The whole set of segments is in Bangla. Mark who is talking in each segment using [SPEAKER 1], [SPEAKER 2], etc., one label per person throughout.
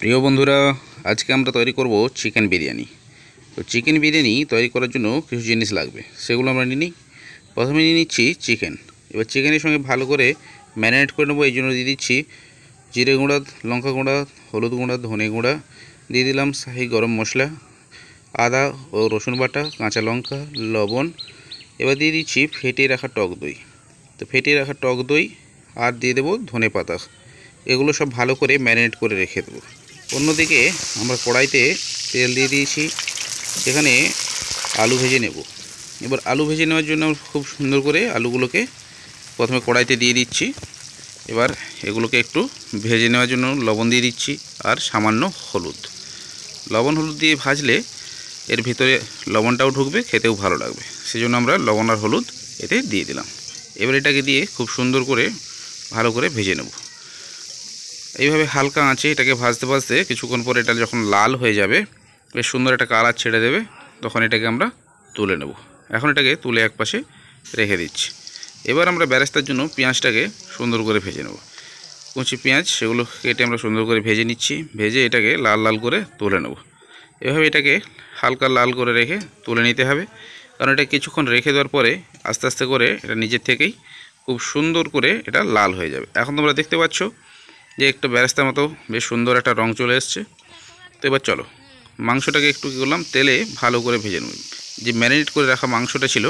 [SPEAKER 1] প্রিয় বন্ধুরা, আজকে আমরা তৈরি করব চিকেন বিরিয়ানি। তো চিকেন বিরিয়ানি তৈরি করার জন্য কিছু জিনিস লাগবে, সেগুলো আমরা নিই। প্রথমে নিয়ে নিচ্ছি চিকেন। এবার চিকেনের সঙ্গে ভালো করে ম্যারিনেট করে নেবো। এই জন্য দিয়ে দিচ্ছি জিরে গুঁড়া, লঙ্কা গুঁড়া, হলুদ গুঁড়া, ধনে গুঁড়া, দিয়ে দিলাম শাহি গরম মশলা, আদা ও রসুন বাটা, কাঁচা লঙ্কা, লবণ। এবার দিয়ে দিচ্ছি ফেটিয়ে রাখা টক দই। তো ফেটিয়ে রাখা টক দই আর দিয়ে দেবো ধনে পাতা। এগুলো সব ভালো করে ম্যারিনেট করে রেখে দেবো। অন্যদিকে আমরা কড়াইতে তেল দিয়ে দিয়েছি, এখানে আলু ভেজে নেব। এবার আলু ভেজে নেওয়ার জন্য খুব সুন্দর করে আলুগুলোকে প্রথমে কড়াইতে দিয়ে দিচ্ছি। এবার এগুলোকে একটু ভেজে নেওয়ার জন্য লবণ দিয়ে দিচ্ছি আর সামান্য হলুদ। লবণ হলুদ দিয়ে ভাজলে এর ভিতরে লবণটাও ঢুকবে, খেতেও ভালো লাগবে, সেজন্য আমরা লবণ আর হলুদ এতে দিয়ে দিলাম। এবার এটাকে দিয়ে খুব সুন্দর করে ভালো করে ভেজে নেব। এইভাবে হালকা আঁচে এটাকে ভাজতে ভাজতে কিছুক্ষণ পরে এটা যখন লাল হয়ে যাবে, বেশ সুন্দর একটা কালার ছেড়ে দেবে, তখন এটাকে আমরা তুলে নেব। এখন এটাকে তুলে একপাশে রেখে দিচ্ছি। এবার আমরা বেরেস্তার জন্য পেঁয়াজটাকে সুন্দর করে ভেজে নেব। কুচি পেঁয়াজ সেগুলো কেটে আমরা সুন্দর করে ভেজে নিচ্ছি। ভেজে এটাকে লাল লাল করে তুলে নেব। এভাবে এটাকে হালকা লাল করে রেখে তুলে নিতে হবে, কারণ এটা কিছুক্ষণ রেখে দেওয়ার পরে আস্তে আস্তে করে এটা নিজের থেকেই খুব সুন্দর করে এটা লাল হয়ে যাবে। এখন তোমরা দেখতে পাচ্ছ যে একটা বেরেস্তার মতো বেশ সুন্দর একটা রং চলে এসছে। তো এবার চলো মাংসটাকে একটু কী করলাম, তেলে ভালো করে ভেজে নেব। যে ম্যারিনেট করে রাখা মাংসটা ছিল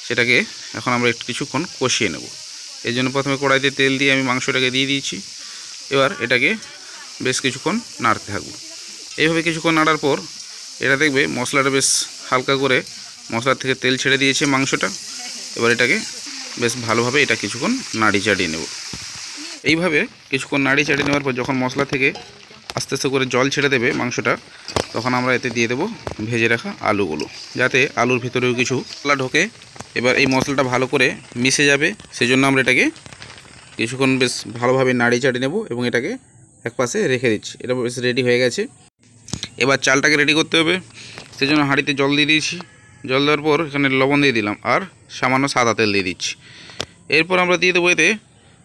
[SPEAKER 1] সেটাকে এখন আমরা একটু কিছুক্ষণ কষিয়ে নেব। এই জন্য প্রথমে কড়াইতে তেল দিয়ে আমি মাংসটাকে দিয়ে দিয়েছি। এবার এটাকে বেশ কিছুক্ষণ নাড়তে থাকবো। এইভাবে কিছুক্ষণ নাড়ার পর এটা দেখবে মশলাটা বেশ হালকা করে মশলার থেকে তেল ছেড়ে দিয়েছে মাংসটা। এবার এটাকে বেশ ভালোভাবে এটা কিছুক্ষণ নাড়ি চাড়িয়ে নেব। এইভাবে কিছুক্ষণ নাড়ি চাড়িয়ে নেওয়ার পর যখন মশলা থেকে আস্তে আস্তে করে জল ছেড়ে দেবে মাংসটা, তখন আমরা এতে দিয়ে দেবো ভেজে রাখা আলুগুলো, যাতে আলুর ভিতরেও কিছু মশলা ঢোকে। এবার এই মশলাটা ভালো করে মিশে যাবে, সেজন্য আমরা এটাকে কিছুক্ষণ বেশ ভালোভাবে নাড়ি চাড়িয়ে নেব এবং এটাকে একপাশে রেখে দিচ্ছি। এটা বেশ রেডি হয়ে গেছে। এবার চালটাকে রেডি করতে হবে, সেজন্য হাঁড়িতে জল দিয়ে দিয়েছি। জল দেওয়ার পর এখানে লবণ দিয়ে দিলাম আর সামান্য সাদা তেল দিয়ে দিচ্ছি। এরপর আমরা দিয়ে দেবো এতে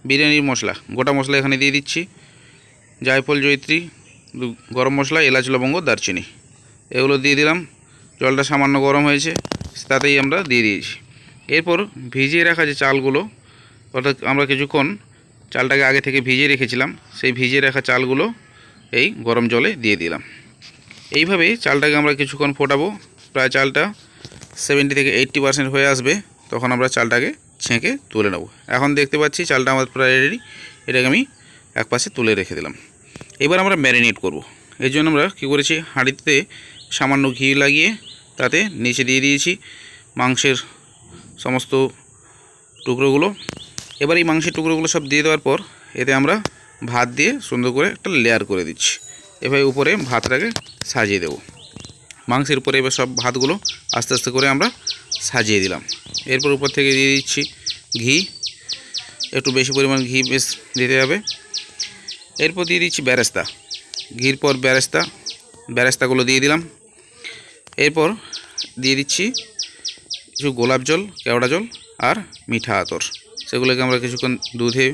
[SPEAKER 1] বিরিয়ানির মশলা, গোটা মশলা এখানে দিয়ে দিচ্ছি। জায়ফল, জয়িত্রী, গরম মশলা, এলাচ, লবঙ্গ, দারচিনি, এগুলো দিয়ে দিলাম। জলটা সামান্য গরম হয়েছে, তাতেই আমরা দিয়ে দিয়েছি। এরপর ভিজিয়ে রাখা যে চালগুলো, অর্থাৎ আমরা কিছুক্ষণ চালটাকে আগে থেকে ভিজিয়ে রেখেছিলাম, সেই ভিজিয়ে রাখা চালগুলো এই গরম জলে দিয়ে দিলাম। এইভাবে চালটাকে আমরা কিছুক্ষণ ফোটাবো। প্রায় চালটা 70 থেকে 80% হয়ে আসবে, তখন আমরা চালটাকে ছেঁকে তুলে নেব। এখন দেখতে পাচ্ছি চালটা আমার প্রায় রেডি। এটাকে আমি একপাশে তুলে রেখে দিলাম। এবার আমরা ম্যারিনেট করব। এই জন্য আমরা কী করেছি, হাঁড়িতে সামান্য ঘি লাগিয়ে তাতে নিচে দিয়ে দিয়েছি মাংসের সমস্ত টুকরোগুলো। এবার এই মাংসের টুকরোগুলো সব দিয়ে দেওয়ার পর এতে আমরা ভাত দিয়ে সুন্দর করে একটা লেয়ার করে দিচ্ছি। এভাবে উপরে ভাতটাকে সাজিয়ে দেব। মাংসের উপরে এবার সব ভাতগুলো আস্তে আস্তে করে আমরা সাজিয়ে দিলাম। এরপর উপর থেকে দিয়ে দিচ্ছি ঘি, একটু বেশি পরিমাণ ঘি বেশ দিতে হবে। এরপর দিয়ে দিচ্ছি বেরেস্তা, ঘির পর বেরেস্তাগুলো দিয়ে দিলাম। এরপর দিয়ে দিচ্ছি কিছু গোলাপ জল, কেওড়া জল আর মিঠা আতর, সেগুলোকে আমরা কিছুক্ষণ দুধে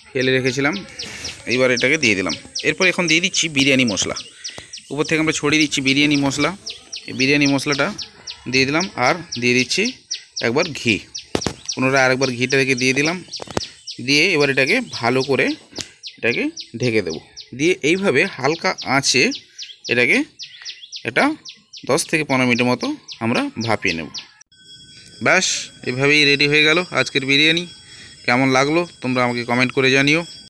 [SPEAKER 1] ফেলে রেখেছিলাম। এইবার এটাকে দিয়ে দিলাম। এরপর এখন দিয়ে দিচ্ছি বিরিয়ানি মশলা, উপর থেকে আমরা ছড়িয়ে দিচ্ছি বিরিয়ানি মশলা। এই বিরিয়ানি মশলাটা দিয়ে দিলাম আর দিয়ে দিচ্ছি একবার ঘি, পুনরায় আরেকবার ঘিটাকে দিয়ে দিলাম। দিয়ে এবার এটাকে ভালো করে এটাকে ঢেকে দেব। দিয়ে এইভাবে হালকা আঁচে এটাকে 10 থেকে 15 মিনিটের মতো আমরা ভাপিয়ে নেব। ব্যাস, এভাবেই রেডি হয়ে গেল আজকের বিরিয়ানি। কেমন লাগলো তোমরা আমাকে কমেন্ট করে জানিও।